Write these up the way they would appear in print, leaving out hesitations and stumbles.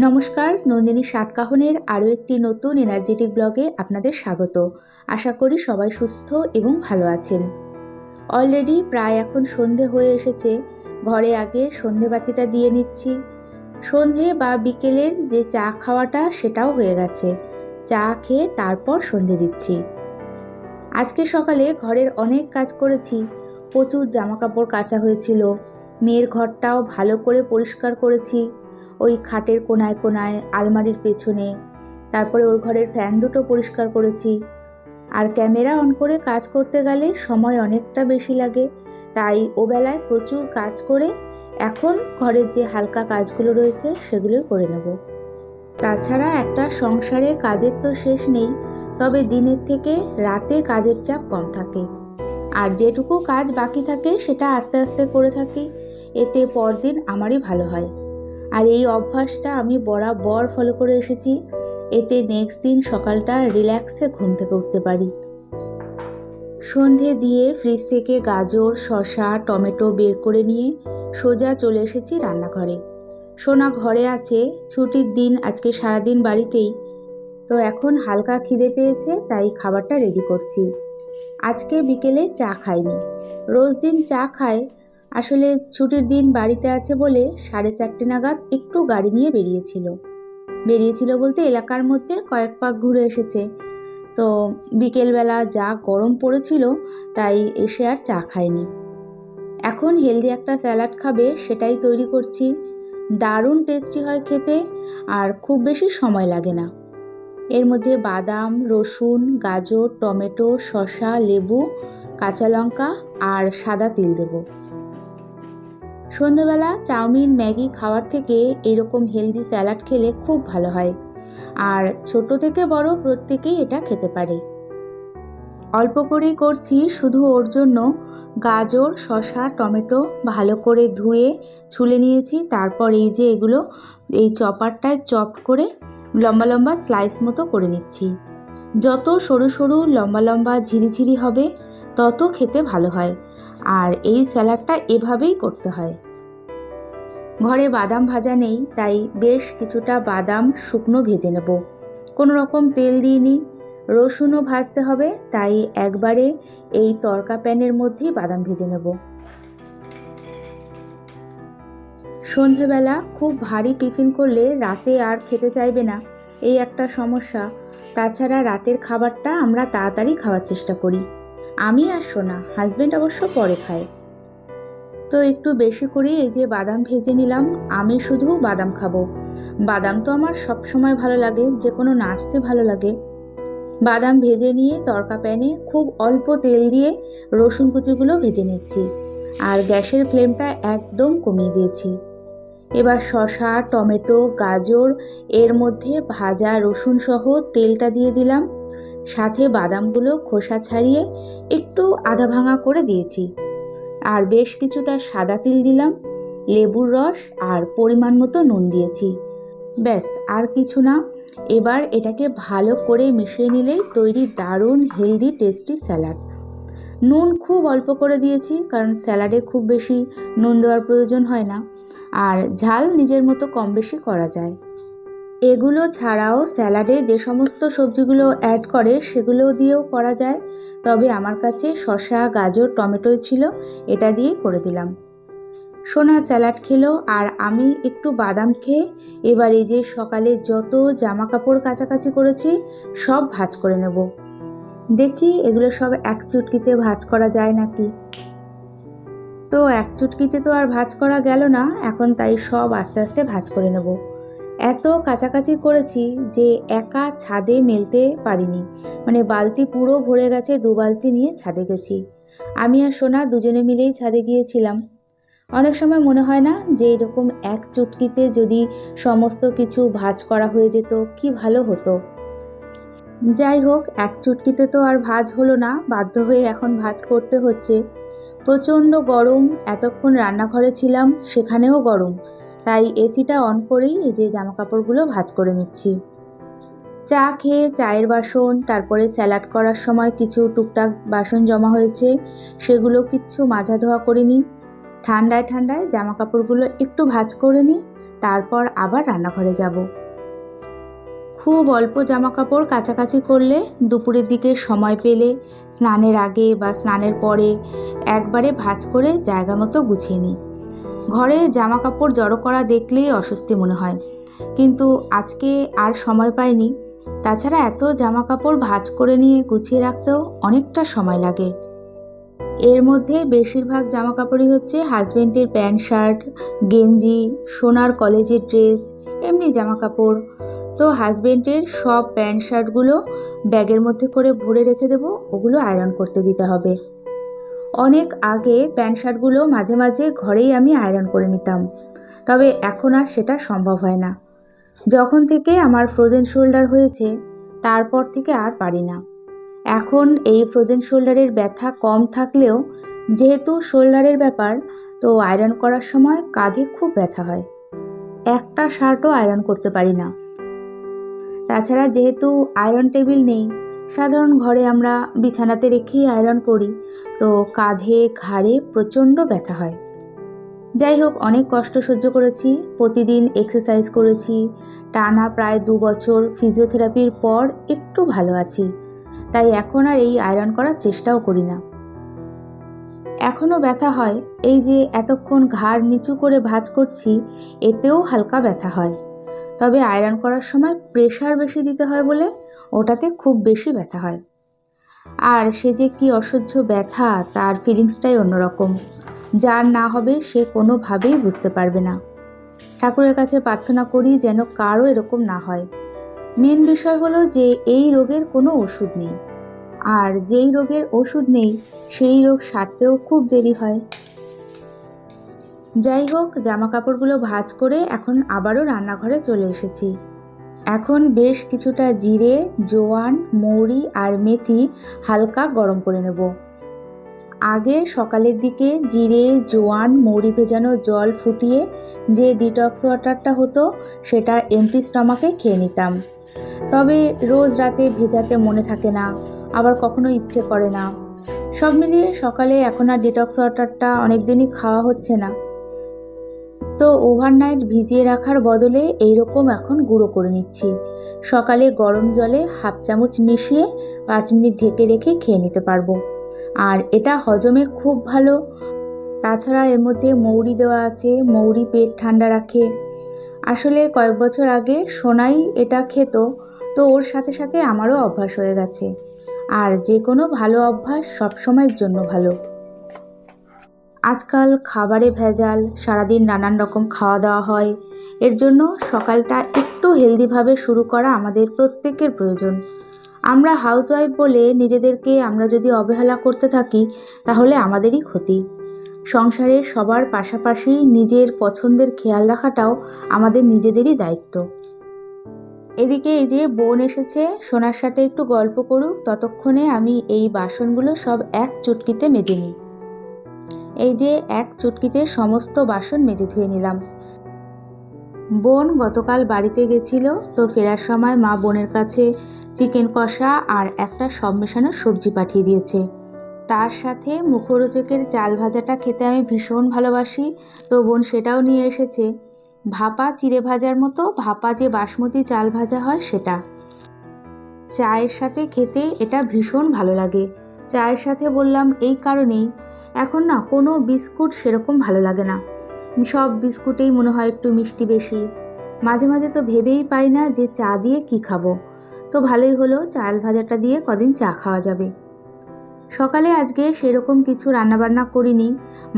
নমস্কার, নন্দিনী সাতকাহনের আরও একটি নতুন এনার্জেটিক ব্লগে আপনাদের স্বাগত। আশা করি সবাই সুস্থ এবং ভালো আছেন। অলরেডি প্রায় এখন সন্ধে হয়ে এসেছে। ঘরে আগে সন্ধেবাতিটা দিয়ে নিচ্ছি। সন্ধে বা বিকেলের যে চা খাওয়াটা সেটাও হয়ে গেছে। চা খেয়ে তারপর সন্ধে দিচ্ছি। আজকে সকালে ঘরের অনেক কাজ করেছি। প্রচুর জামাকাপড় কাচা হয়েছিল। মেয়ের ঘরটাও ভালো করে পরিষ্কার করেছি। ওই খাটের কোনায় কোনায়, আলমারির পেছনে, তারপরে ওর ঘরের ফ্যান দুটো পরিষ্কার করেছি। আর ক্যামেরা অন করে কাজ করতে গেলে সময় অনেকটা বেশি লাগে, তাই ওবেলায় প্রচুর কাজ করে এখন ঘরের যে হালকা কাজগুলো রয়েছে সেগুলোই করে নেব। তাছাড়া একটা সংসারে কাজের তো শেষ নেই, তবে দিনের থেকে রাতে কাজের চাপ কম থাকে। আর যেটুকু কাজ বাকি থাকে সেটা আস্তে আস্তে করে থাকি, এতে পরদিন আমারই ভালো হয়। আর এই অভ্যাসটা আমি বরাবর ফলো করে এসেছি, এতে নেক্সট দিন সকালটা রিল্যাক্সে ঘুম থেকে উঠতে পারি। সন্ধে দিয়ে ফ্রিজ থেকে গাজর, শসা, টমেটো বের করে নিয়ে সোজা চলে এসেছি রান্নাঘরে। সোনা ঘরে আছে, ছুটির দিন আজকে সারাদিন বাড়িতেই, তো এখন হালকা খিদে পেয়েছে, তাই খাবারটা রেডি করছি। আজকে বিকেলে চা খাইনি, রোজ দিন চা খায়। আসলে ছুটির দিন বাড়িতে আছে বলে 4:30 নাগাদ একটু গাড়ি নিয়ে বেরিয়েছিল বলতে এলাকার মধ্যে কয়েক পাক ঘুরে এসেছে। তো বিকেলবেলা যা গরম পড়েছিল, তাই এসে আর চা খায়নি। এখন হেলদি একটা স্যালাড খাবে, সেটাই তৈরি করছি। দারুণ টেস্টি হয় খেতে, আর খুব বেশি সময় লাগে না। এর মধ্যে বাদাম, রসুন, গাজর, টমেটো, শসা, লেবু, কাঁচা লঙ্কা আর সাদা তিল দেব। সন্ধেবেলা চাউমিন, ম্যাগি খাওয়ার থেকে এরকম হেলদি স্যালাড খেলে খুব ভালো হয়, আর ছোট থেকে বড় প্রত্যেকেই এটা খেতে পারে। অল্প করেই করছি, শুধু ওর জন্য। গাজর, শসা, টমেটো ভালো করে ধুয়ে ছুলে নিয়েছি। তারপর এই যে এগুলো এই চপারটায় চপড করে লম্বা লম্বা স্লাইস মতো করে নিচ্ছি। যত সরু সরু লম্বা লম্বা ঝিরিঝিরি হবে তত খেতে ভালো হয়, আর এই স্যালাডটা এভাবেই করতে হয়। ঘরে বাদাম ভাজা নেই, তাই বেশ কিছুটা বাদাম শুকনো ভেজে নেব। কোনো রকম তেল দিইনি। রসুনও ভাজতে হবে, তাই একবারে এই তড়কা প্যানের মধ্যেই বাদাম ভেজে নেব। সন্ধেবেলা খুব ভারী টিফিন করলে রাতে আর খেতে চাইবে না, এই একটা সমস্যা। তাছাড়া রাতের খাবারটা আমরা তাড়াতাড়ি খাওয়ার চেষ্টা করি। আমি আর সোনা, হাজব্যান্ড অবশ্য পরে খায়। তো একটু বেশি করে এই যে বাদাম ভেজে নিলাম। আমি শুধু বাদাম খাবো। বাদাম তো আমার সব সময় ভালো লাগে, যে কোনো নাটসই ভালো লাগে। বাদাম ভেজে নিয়ে তড়কা প্যানে খুব অল্প তেল দিয়ে রসুন কুচিগুলো ভেজে নিচ্ছি, আর গ্যাসের ফ্লেমটা একদম কমিয়ে দিয়েছি। এবার শসা, টমেটো, গাজর এর মধ্যে ভাজা রসুন সহ তেলটা দিয়ে দিলাম। সাথে বাদামগুলো খোসা ছাড়িয়ে একটু আধা ভাঙা করে দিয়েছি, আর বেশ কিছুটা সাদা তিল দিলাম, লেবুর রস আর পরিমাণ মতো নুন দিয়েছি। ব্যাস, আর কিছু না। এবার এটাকে ভালো করে মিশিয়ে নিলেই তৈরি দারুণ হেলদি টেস্টি স্যালাড। নুন খুব অল্প করে দিয়েছি, কারণ স্যালাডে খুব বেশি নুন দেওয়ার প্রয়োজন হয় না, আর ঝাল নিজের মতো কম বেশি করা যায়। এগুলো ছাড়াও স্যালাডে যে সমস্ত সবজিগুলো অ্যাড করে সেগুলো দিয়েও করা যায়, তবে আমার কাছে শসা, গাজর, টমেটোই ছিল, এটা দিয়েই করে দিলাম। সোনা স্যালাড খেলো, আর আমি একটু বাদাম খেয়ে এবার এই যে সকালে যত জামা কাপড় কাচাকাচি করেছি সব ভাঁজ করে নেব। দেখি এগুলো সব এক চুটকিতে ভাঁজ করা যায় নাকি। তো এক চুটকিতে তো আর ভাঁজ করা গেল না, এখন তাই সব আস্তে আস্তে ভাঁজ করে নেব। এত কাচাকাচি করেছি যে একা ছাদে মেলতে পারিনি, মানে বালতি পুরো ভরে গেছে। 2 বালতি নিয়ে ছাদে গেছি। আমি আর সোনা দুজনে মিলেই ছাদে গিয়েছিলাম। অনেক সময় মনে হয় না যে এরকম এক চুটকিতে যদি সমস্ত কিছু ভাঁজ করা হয়ে যেত কি ভালো হতো। যাই হোক, এক চুটকিতে তো আর ভাঁজ হলো না, বাধ্য হয়ে এখন ভাঁজ করতে হচ্ছে। প্রচণ্ড গরম, এতক্ষণ রান্নাঘরে ছিলাম, সেখানেও গরম, তাই এসিটা অন করেই এই যে জামাকাপড়গুলো ভাঁজ করে নিচ্ছি। চা খেয়ে চায়ের বাসন, তারপরে স্যালাড করার সময় কিছু টুকটাক বাসন জমা হয়েছে, সেগুলো কিচ্ছু মাজা ধোয়া করিনি। ঠান্ডায় ঠান্ডায় জামা কাপড়গুলো একটু ভাঁজ করে নিই, তারপর আবার রান্নাঘরে যাব। খুব অল্প জামা কাপড় কাচাকাচি করলে দুপুরের দিকে সময় পেলে স্নানের আগে বা স্নানের পরে একবারে ভাঁজ করে জায়গা মতো গুছিয়ে নিই। ঘরে জামা কাপড় জড়ো করা দেখলেই অস্বস্তি মনে হয়, কিন্তু আজকে আর সময় পাইনি। তাছাড়া এত জামা কাপড় ভাঁজ করে নিয়ে গুছিয়ে রাখতেও অনেকটা সময় লাগে। এর মধ্যে বেশিরভাগ জামা কাপড়ই হচ্ছে হাজব্যান্ডের প্যান্ট শার্ট, গেঞ্জি, সোনার কলেজের ড্রেস, এমনি জামা কাপড়। তো হাজব্যান্ডের সব প্যান্ট শার্টগুলো ব্যাগের মধ্যে করে ভরে রেখে দেবো, ওগুলো আয়রন করতে দিতে হবে। অনেক আগে প্যান্ট শার্টগুলো মাঝে মাঝে ঘরেই আমি আয়রন করে নিতাম, তবে এখন আর সেটা সম্ভব হয় না। যখন থেকে আমার ফ্রোজেন শোল্ডার হয়েছে তারপর থেকে আর পারি না। এখন এই ফ্রোজেন শোল্ডারের ব্যথা কম থাকলেও যেহেতু শোল্ডারের ব্যাপার, তো আয়রন করার সময় কাঁধে খুব ব্যথা হয়। একটা শার্টও আয়রন করতে পারি না। তাছাড়া যেহেতু আয়রন টেবিল নেই, সাধারণ ঘরে আমরা বিছানাতে রেখেই আয়রন করি, তো কাঁধে ঘাড়ে প্রচণ্ড ব্যথা হয়। যাই হোক, অনেক কষ্ট সহ্য করেছি, প্রতিদিন এক্সারসাইজ করেছি, টানা প্রায় 2 বছর ফিজিওথেরাপির পর একটু ভালো আছি। তাই এখন আর এই আয়রন করার চেষ্টাও করি না। এখনও ব্যথা হয়, এই যে এতক্ষণ ঘাড় নিচু করে ভাঁজ করছি এতেও হালকা ব্যথা হয়, তবে আয়রন করার সময় প্রেশার বেশি দিতে হয় বলে ওটাতে খুব বেশি ব্যথা হয়। আর সে যে কি অসহ্য ব্যথা, তার ফিলিংসটাই অন্যরকম। যার না হবে সে কোনোভাবেই বুঝতে পারবে না। ঠাকুরের কাছে প্রার্থনা করি যেন কারও এরকম না হয়। মেন বিষয় হলো যে এই রোগের কোনো ওষুধ নেই, আর যেই রোগের ওষুধ নেই সেই রোগ সারতেও খুব দেরি হয়। যাই হোক, জামা কাপড়গুলো ভাঁজ করে এখন আবারও রান্নাঘরে চলে এসেছি। এখন বেশ কিছুটা জিরে, জোয়ান, মৌরি আর মেথি হালকা গরম করে নেব। আগে সকালের দিকে জিরে, জোয়ান, মৌরি ভেজানো জল ফুটিয়ে যে ডিটক্স ওয়াটারটা হতো সেটা এমটি স্টমাকে খেয়ে নিতাম। তবে রোজ রাতে ভেজাতে মনে থাকে না, আবার কখনো ইচ্ছে করে না। সব মিলিয়ে সকালে এখন আর ডিটক্স ওয়াটারটা অনেক দিনই খাওয়া হচ্ছে না। তো ওভারনাইট ভিজিয়ে রাখার বদলে এইরকম এখন গুঁড়ো করে নিচ্ছি। সকালে গরম জলে হাফ চামচ মিশিয়ে 5 মিনিট ঢেকে রেখে খেয়ে নিতে পারবো, আর এটা হজমে খুব ভালো। তাছাড়া এর মধ্যে মৌরি দেওয়া আছে, মৌরি পেট ঠান্ডা রাখে। আসলে কয়েক বছর আগে সোনাই এটা খেত, তো ওর সাথে সাথে আমারও অভ্যাস হয়ে গেছে। আর যে কোনো ভালো অভ্যাস সবসময়ের জন্য ভালো। আজকাল খাবারে ভেজাল, সারাদিন নানান রকম খাওয়া দাওয়া হয়, এর জন্য সকালটা একটু হেলদিভাবে শুরু করা আমাদের প্রত্যেকের প্রয়োজন। আমরা হাউসওয়াইফ বলে নিজেদেরকে আমরা যদি অবহেলা করতে থাকি তাহলে আমাদেরই ক্ষতি। সংসারে সবার পাশাপাশি নিজের পছন্দের খেয়াল রাখাটাও আমাদের নিজেদেরই দায়িত্ব। এদিকে এই যে বোন এসেছে সোনার সাথে একটু গল্প করুক, ততক্ষণে আমি এই বাসনগুলো সব এক চুটকিতে মেজে নিই। এই যে এক চুটকিতে সমস্ত বাসন মেজে ধুয়ে নিলাম। বোন গতকাল বাড়িতে গেছিল, তো ফেরার সময় মা বোনের কাছে চিকেন কষা আর একটা সব মেশানো সবজি পাঠিয়ে দিয়েছে। তার সাথে মুখরোচকের চাল ভাজাটা খেতে আমি ভীষণ ভালোবাসি, তো বোন সেটাও নিয়ে এসেছে। ভাপা চিড়ে ভাজার মতো, ভাপা যে বাসমতি চাল ভাজা হয় সেটা। চায়ের সাথে খেতে এটা ভীষণ ভালো লাগে। চায়ের সাথে বললাম এই কারণেই, এখন না কোনো বিস্কুট সেরকম ভালো লাগে না। সব বিস্কুটেই মনে হয় একটু মিষ্টি বেশি। মাঝে মাঝে তো ভেবেই পাই না যে চা দিয়ে কি খাবো। তো ভালোই হলো, চাল ভাজাটা দিয়ে কদিন চা খাওয়া যাবে। সকালে আজকে সেরকম কিছু রান্নাবান্না করিনি।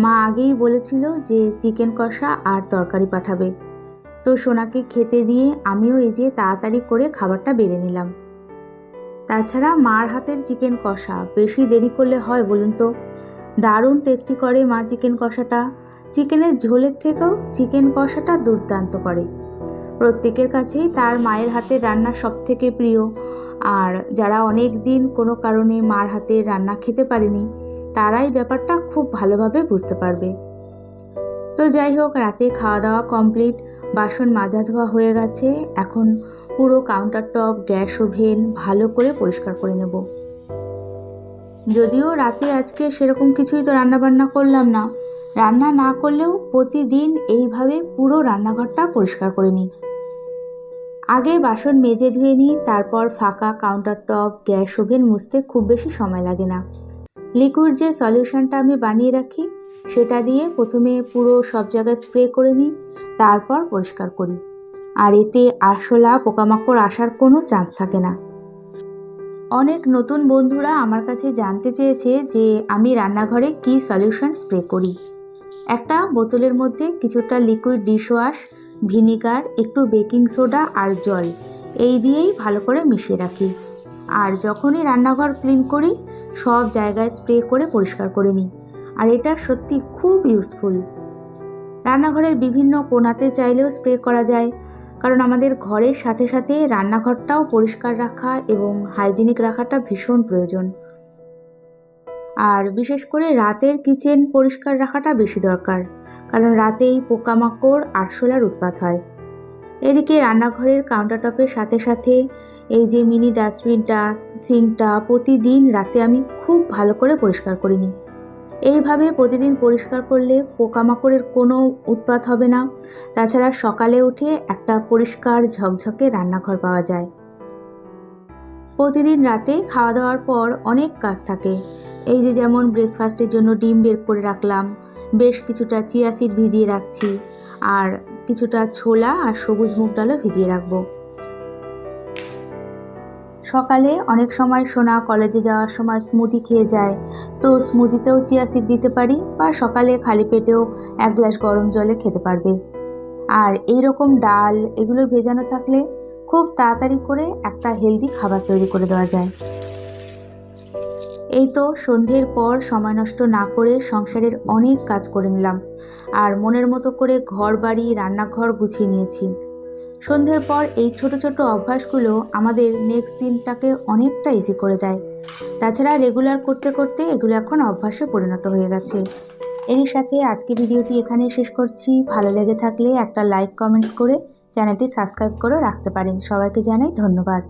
মা আগেই বলেছিল যে চিকেন কষা আর তরকারি পাঠাবে। তো সোনাকে খেতে দিয়ে আমিও এই যে তাড়াতাড়ি করে খাবারটা বেড়ে নিলাম। তাছাড়া মার হাতের চিকেন কষা বেশি দেরি করলে হয় বলুন তো? দারুণ টেস্টি করে মা চিকেন কষাটা। চিকেনের ঝোলের থেকেও চিকেন কষাটা দুর্দান্ত করে। প্রত্যেকের কাছেই তার মায়ের হাতের রান্না সবথেকে প্রিয়। আর যারা অনেক দিন কোনো কারণে মার হাতের রান্না খেতে পারেনি, তারাই ব্যাপারটা খুব ভালোভাবে বুঝতে পারবে। তো যাই হোক, রাতে খাওয়া দাওয়া কমপ্লিট, বাসন মাজা ধোয়া হয়ে গেছে। এখন পুরো কাউন্টার টপ, গ্যাস ওভেন ভালো করে পরিষ্কার করে নেব। যদিও রাতে আজকে সেরকম কিছুই তো রান্নাবান্না করলাম না, রান্না না করলেও প্রতিদিন এইভাবে পুরো রান্নাঘরটা পরিষ্কার করে নিই। আগে বাসন মেজে ধুয়ে নিই, তারপর ফাঁকা কাউন্টার টপ, গ্যাস ওভেন মুছতে খুব বেশি সময় লাগে না। লিকুইড যে সলিউশনটা আমি বানিয়ে রাখি সেটা দিয়ে প্রথমে পুরো সব জায়গায় স্প্রে করে নিই, তারপর পরিষ্কার করি। আর এতে আরশোলা পোকামাকড় আসার কোনো চান্স থাকে না। অনেক নতুন বন্ধুরা আমার কাছে জানতে চেয়েছে যে আমি রান্নাঘরে কী সলিউশন স্প্রে করি। একটা বোতলের মধ্যে কিছুটা লিকুইড ডিশওয়াশ, ভিনিগার, একটু বেকিং সোডা আর জল এই দিয়েই ভালো করে মিশিয়ে রাখি। আর যখনই রান্নাঘর ক্লিন করি সব জায়গায় স্প্রে করে পরিষ্কার করে নিই। আর এটা সত্যি খুব ইউজফুল। রান্নাঘরের বিভিন্ন কোণাতে চাইলেও স্প্রে করা যায়, কারণ আমাদের ঘরের সাথে সাথে রান্নাঘরটাও পরিষ্কার রাখা এবং হাইজিনিক রাখাটা ভীষণ প্রয়োজন। আর বিশেষ করে রাতের কিচেন পরিষ্কার রাখাটা বেশি দরকার, কারণ রাতেই পোকামাকড় আরশোলার উৎপাত হয়। এদিকে রান্নাঘরের কাউন্টারটপের সাথে সাথে এই যে মিনি ডাস্টবিনটা, সিঙ্কটা প্রতিদিন রাতে আমি খুব ভালো করে পরিষ্কার করে নিই। এইভাবে প্রতিদিন পরিষ্কার করলে পোকামাকড়ের কোনো উৎপাত হবে না। তাছাড়া সকালে উঠে একটা পরিষ্কার ঝকঝকে রান্নাঘর পাওয়া যায়। প্রতিদিন রাতে খাওয়া দাওয়ার পর অনেক কাজ থাকে। এই যে যেমন ব্রেকফাস্টের জন্য ডিম বের করে রাখলাম, বেশ কিছুটা চিয়া সিড ভিজিয়ে রাখছি, আর কিছুটা ছোলা আর সবুজ মুগ ডালও ভিজিয়ে রাখবো। সকালে অনেক সময় সোনা কলেজে যাওয়ার সময় স্মুদি খেয়ে যায়, তো স্মুদিতেও চিয়া সিড দিতে পারি, বা সকালে খালি পেটেও 1 গ্লাস গরম জলে খেতে পারবে। আর এই রকম ডাল এগুলো ভেজানো থাকলে খুব তাড়াতাড়ি করে একটা হেলদি খাবার তৈরি করে দেওয়া যায়। এই তো সন্ধ্যের পর সময় নষ্ট না করে সংসারের অনেক কাজ করে নিলাম, আর মনের মতো করে ঘর বাড়ি রান্নাঘর গুছিয়ে নিয়েছি। সন্ধ্যের পর এই ছোট ছোট অভ্যাসগুলো আমাদের নেক্সট দিনটাকে অনেকটা ইজি করে দেয়। তাছাড়া রেগুলার করতে করতে এগুলো এখন অভ্যাসে পরিণত হয়ে গেছে। এরই সাথে আজকে ভিডিওটি এখানে শেষ করছি। ভালো লেগে থাকলে একটা লাইক কমেন্টস করে চ্যানেলটি সাবস্ক্রাইব করে রাখতে পারেন। সবাইকে জানাই ধন্যবাদ।